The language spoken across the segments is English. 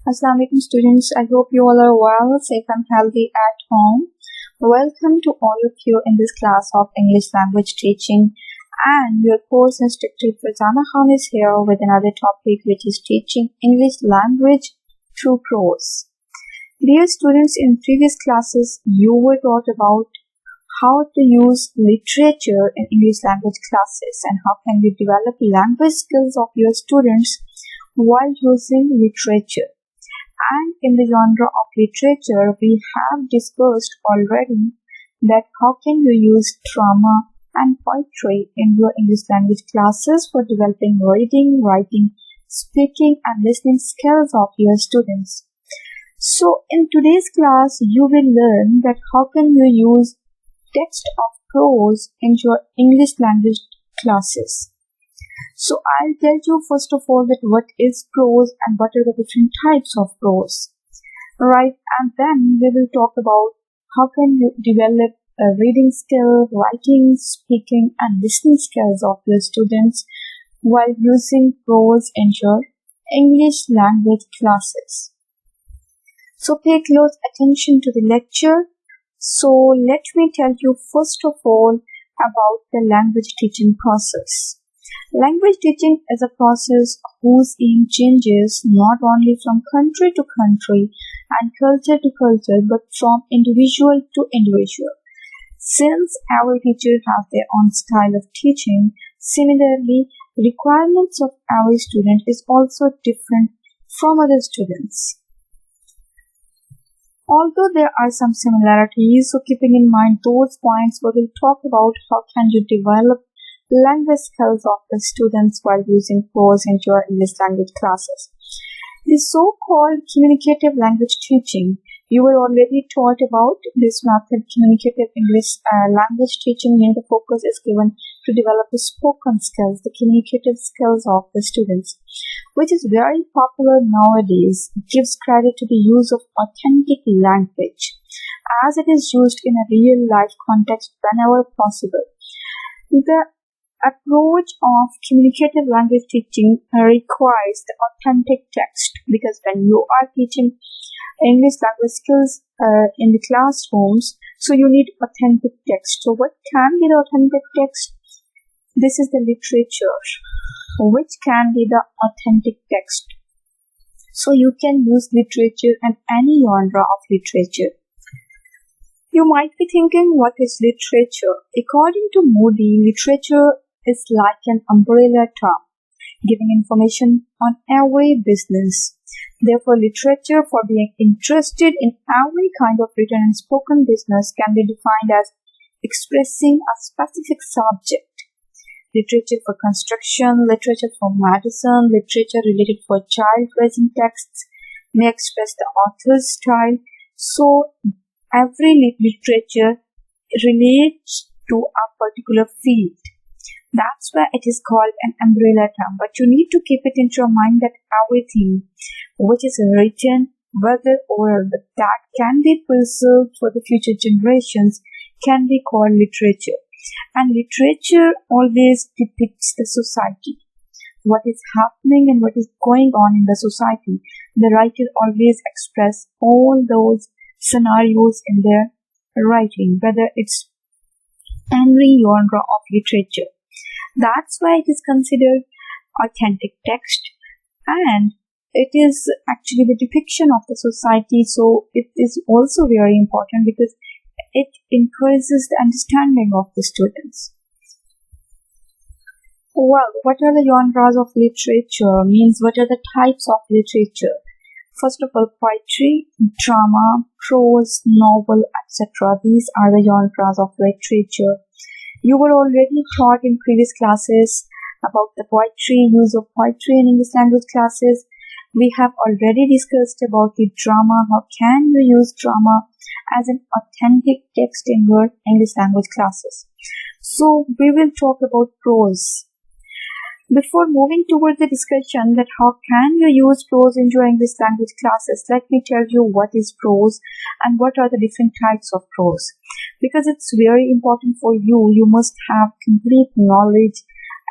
Assalamu alaikum students. I hope you all are well, safe and healthy at home. Welcome to all of you in this class of English language teaching, and your course instructor Farzana Khan is here with another topic, which is teaching English language through prose. Dear students, in previous classes you were taught about how to use literature in English language classes and how can you develop language skills of your students while using literature. And in the genre of literature, we have discussed already that how can you use drama and poetry in your English language classes for developing reading, writing, speaking and listening skills of your students. So in today's class, you will learn that how can you use text of prose in your English language classes. So I'll tell you first of all that what is prose and what are the different types of prose. Right, and then we will talk about how can you develop a reading skill, writing, speaking and listening skills of your students while using prose in your English language classes. So pay close attention to the lecture. So let me tell you first of all about the language teaching process. Language teaching is a process whose aim changes not only from country to country and culture to culture, but from individual to individual. Since every teacher has their own style of teaching, similarly, requirements of every student is also different from other students. Although there are some similarities, so keeping in mind those points, we will talk about how can you develop language skills of the students while using prose in your English language classes. The so-called communicative language teaching, you were already taught about this method. Communicative English language teaching, where the focus is given to develop the spoken skills, the communicative skills of the students, which is very popular nowadays. It gives credit to the use of authentic language as it is used in a real life context whenever possible. The approach of communicative language teaching requires the authentic text, because when you are teaching English language skills in the classrooms, so you need authentic text. So what can be the authentic text? This is the literature, which can be the authentic text. So you can use literature and any genre of literature. You might be thinking, what is literature? According to Moody, literature is like an umbrella term, giving information on every business. Therefore, literature, for being interested in every kind of written and spoken business, can be defined as expressing a specific subject. Literature for construction, literature for medicine, literature related for child-raising texts may express the author's style. So, every literature relates to a particular field. That's why it is called an umbrella term. But you need to keep it in your mind that everything which is written, whether oral, but that can be preserved for the future generations, can be called literature. And literature always depicts the society, what is happening and what is going on in the society. The writer always express all those scenarios in their writing, whether it's any genre of literature. That's why it is considered authentic text, and it is actually the depiction of the society. So it is also very important because it increases the understanding of the students. Well, what are the genres of literature? Means what are the types of literature? First of all, poetry, drama, prose, novel, etc. These are the genres of literature. You were already taught in previous classes about the poetry, use of poetry in English language classes. We have already discussed about the drama. How can you use drama as an authentic text in your English language classes? So we will talk about prose. Before moving toward the discussion that how can you use prose in your English language classes, let me tell you what is prose and what are the different types of prose. Because it's very important for you, you must have complete knowledge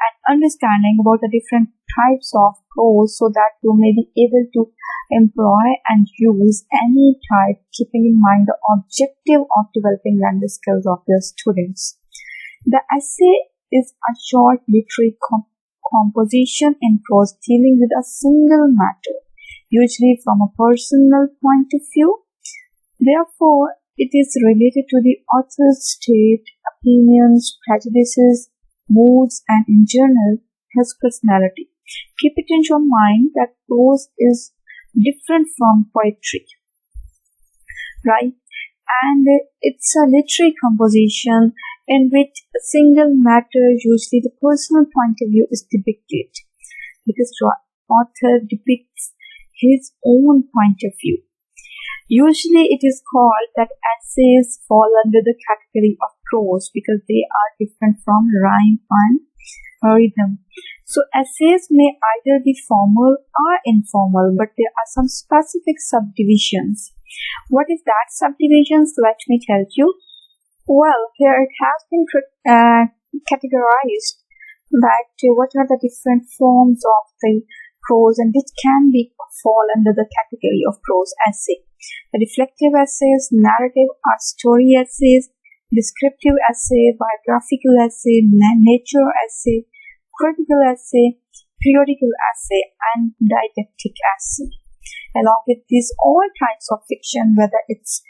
and understanding about the different types of prose so that you may be able to employ and use any type, keeping in mind the objective of developing language skills of your students. The essay is a short literary composition in prose dealing with a single matter, usually from a personal point of view. Therefore, it is related to the author's state, opinions, prejudices, moods, and in general, his personality. Keep it in your mind that prose is different from poetry, right? And it's a literary composition in which a single matter, usually the personal point of view, is depicted because the author depicts his own point of view. Usually it is called that essays fall under the category of prose because they are different from rhyme and rhythm. So essays may either be formal or informal, but there are some specific subdivisions. What is that subdivisions? Let me tell you. Well, here it has been categorized that what are the different forms of the prose and which can be fall under the category of prose essay. The reflective essays, narrative or story essays, descriptive essay, biographical essay, nature essay, critical essay, periodical essay, and didactic essay. Along with these all types of fiction, whether it's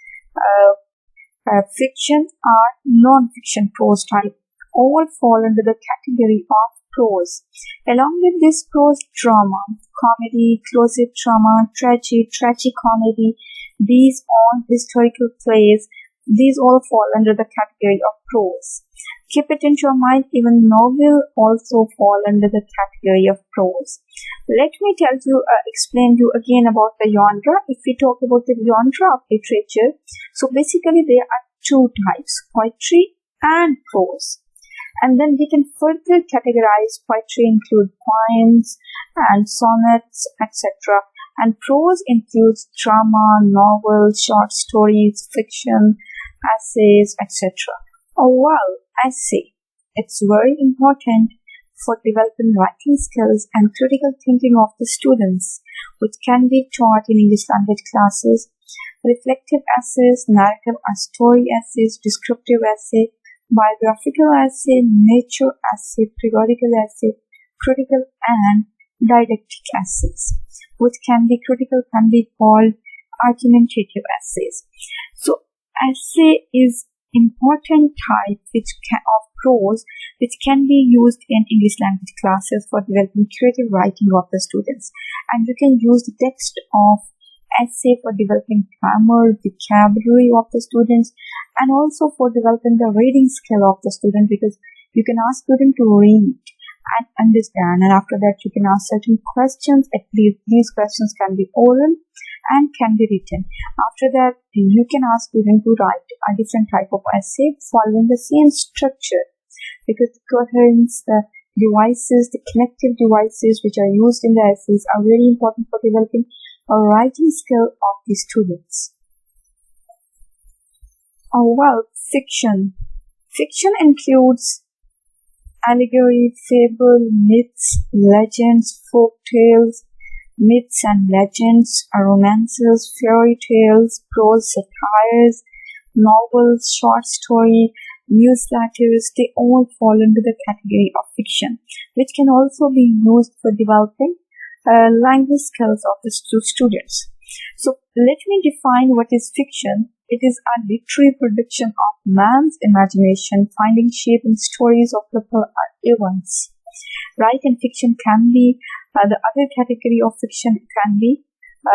fiction or non-fiction prose type, all fall under the category of prose. Along with this prose, drama, comedy, closet drama, tragicomedy, these all historical plays, these all fall under the category of prose. Keep it in your mind, even novel also fall under the category of prose. Let me explain you again about the genre. If we talk about the genre of literature, so basically there are two types, poetry and prose. And then we can further categorize poetry include poems and sonnets, etc. And prose includes drama, novels, short stories, fiction, essays, etc. Well, essay. It's very important for developing writing skills and critical thinking of the students, which can be taught in English language classes. Reflective essays, narrative or story essays, descriptive essay, biographical essay, nature essay, periodical essay, critical and didactic essays, which can be called argumentative essays. So, essay is important type of prose which can be used in English language classes for developing creative writing of the students. And you can use the text of essay for developing grammar, vocabulary of the students, and also for developing the reading skill of the student, because you can ask student to read and understand, and after that you can ask certain questions. At least these questions can be oral and can be written. After that, you can ask student to write a different type of essay following the same structure, because the coherence, the devices, the connective devices which are used in the essays are very important for developing a writing skill of the students. Well, fiction. Fiction includes allegory, fable, myths, legends, folk tales, myths and legends, romances, fairy tales, prose satires, novels, short story, newsletters. They all fall under the category of fiction, which can also be used for developing language skills of the students. So let me define what is fiction. It is a literary production of man's imagination finding shape in stories of people or events. Right? And fiction can be, the other category of fiction can be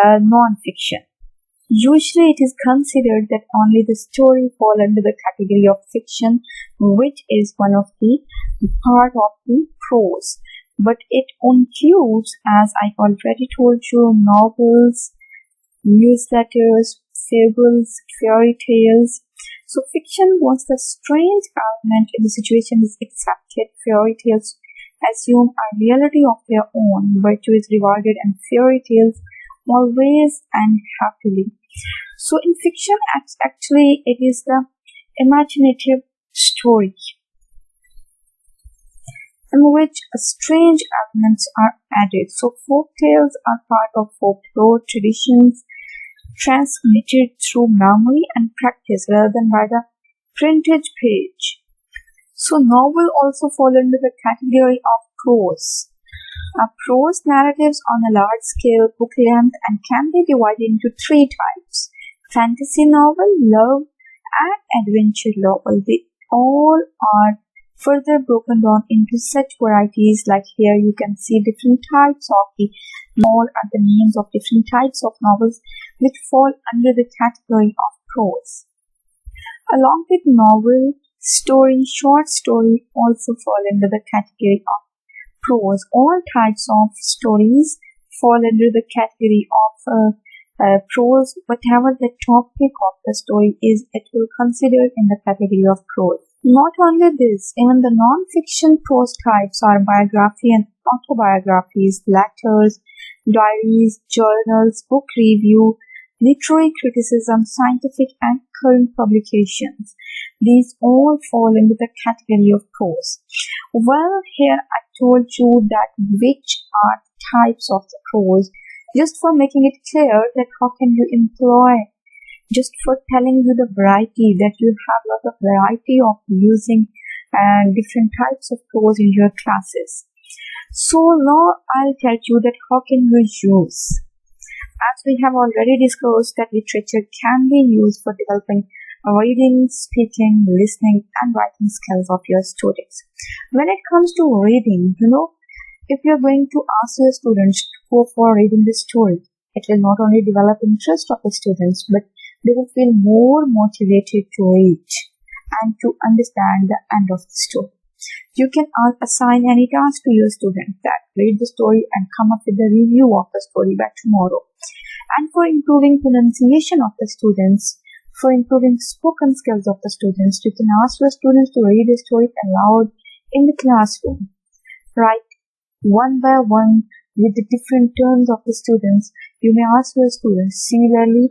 non-fiction. Usually it is considered that only the story fall under the category of fiction, which is one of the part of the prose. But it includes, as I already told you, novels, newsletters, fables, fairy tales. So fiction was the strange element in the situation is accepted. Fairy tales assume a reality of their own. Virtue is rewarded and fairy tales always and happily. So in fiction, actually it is the imaginative story. in which strange elements are added. So folk tales are part of folklore traditions transmitted through memory and practice rather than by the printed page. So novel also fall under the category of prose. Prose narratives on a large scale, book length, and can be divided into three types: fantasy novel, love, and adventure novel. They all are further broken down into such varieties, like here you can see different types of the novel and the names of different types of novels which fall under the category of prose. Along with novel, story, short story also fall under the category of prose. All types of stories fall under the category of prose. Whatever the topic of the story is, it will consider in the category of prose. Not only this, even the non-fiction prose types are biography and autobiographies, letters, diaries, journals, book review, literary criticism, scientific and current publications. These all fall into the category of prose. Well, here I told you that which are the types of the prose, just for making it clear that how can you employ, just for telling you the variety, that you have a lot of variety of using different types of prose in your classes. So now I'll tell you that how can you use. As we have already discussed that literature can be used for developing reading, speaking, listening, and writing skills of your students. When it comes to reading, if you're going to ask your students to go for reading the story, it will not only develop interest of the students, but they will feel more motivated to read and to understand the end of the story. You can assign any task to your student that read the story and come up with a review of the story by tomorrow. And for improving pronunciation of the students, for improving spoken skills of the students, you can ask your students to read the story aloud in the classroom. Write one by one with the different turns of the students. You may ask your students. Similarly,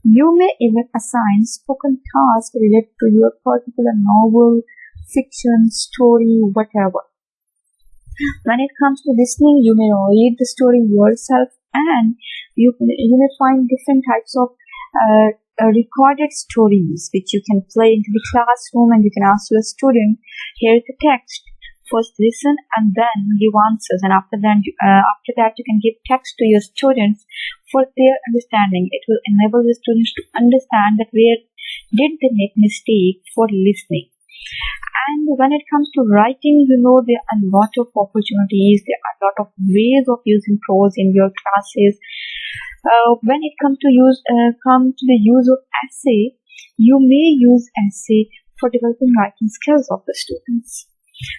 you may even assign spoken tasks related to your particular novel, fiction, story, whatever. When it comes to listening, you may read the story yourself, and you may find different types of recorded stories which you can play into the classroom, and you can ask your student, here is the text. First listen and then give answers, and after that you can give text to your students for their understanding. It will enable the students to understand that where did they make mistake for listening. And when it comes to writing, there are a lot of opportunities, there are a lot of ways of using prose in your classes. When it comes to the use of essay, you may use essay for developing writing skills of the students.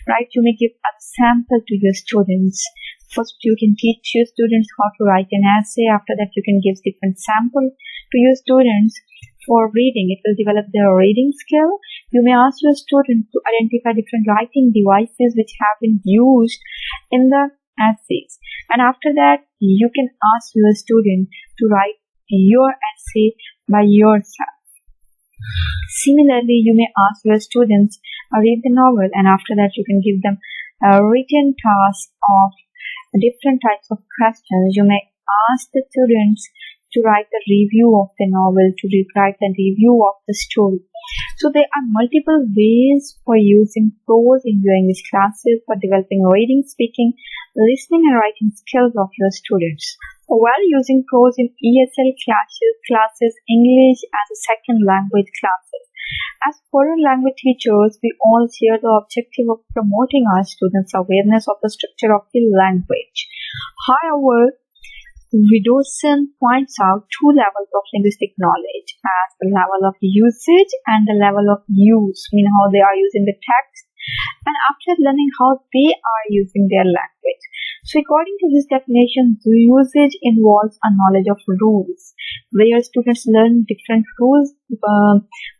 Right, you may give a sample to your students. First, you can teach your students how to write an essay. After that, you can give different sample to your students for reading. It will develop their reading skill. You may ask your students to identify different writing devices which have been used in the essays. And after that, you can ask your student to write your essay by yourself. Similarly, you may ask your students to read the novel, and after that you can give them a written task of different types of questions. You may ask the students to write a review of the novel, to write a review of the story. So there are multiple ways for using prose in your English classes for developing reading, speaking, listening, and writing skills of your students. While using prose in ESL classes, English as a second language classes. As foreign language teachers, we all share the objective of promoting our students' awareness of the structure of the language. However, Widdowson points out two levels of linguistic knowledge, as the level of usage and the level of use, meaning how they are using the text, and after learning how they are using their language. So according to this definition, the usage involves a knowledge of rules, where students learn different rules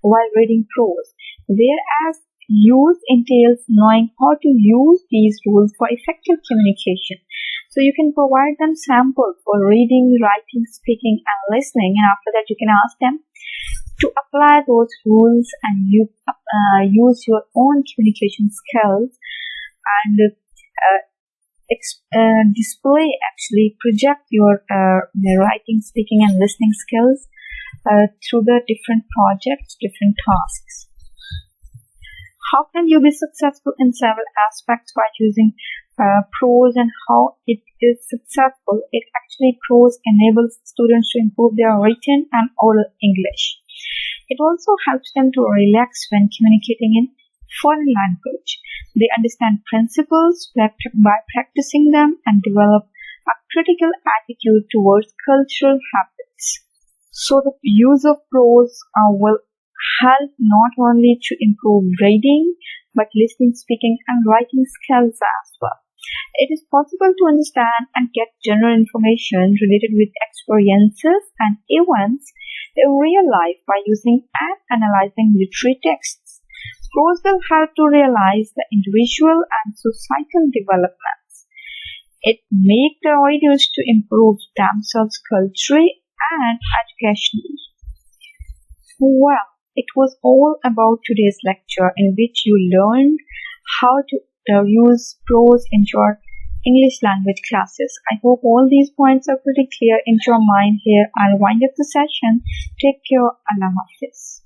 while reading prose, whereas use entails knowing how to use these rules for effective communication. So you can provide them samples for reading, writing, speaking, and listening, and after that you can ask them to apply those rules and use your own communication skills and uh, display, actually project your writing, speaking, and listening skills through the different projects, different tasks. How can you be successful in several aspects by using prose, and how it is successful? It actually, prose enables students to improve their written and oral English. It also helps them to relax when communicating in foreign language. They understand principles by practicing them and develop a critical attitude towards cultural habits. So the use of prose will help not only to improve reading, but listening, speaking, and writing skills as well. It is possible to understand and get general information related with experiences and events in real life by using and analyzing literary texts. Prose will help to realize the individual and societal developments. It makes the readers to improve themselves culturally and educationally. Well, it was all about today's lecture, in which you learned how to use prose in your English language classes. I hope all these points are pretty clear in your mind. Here, I'll wind up the session. Take care. Allah Hafiz.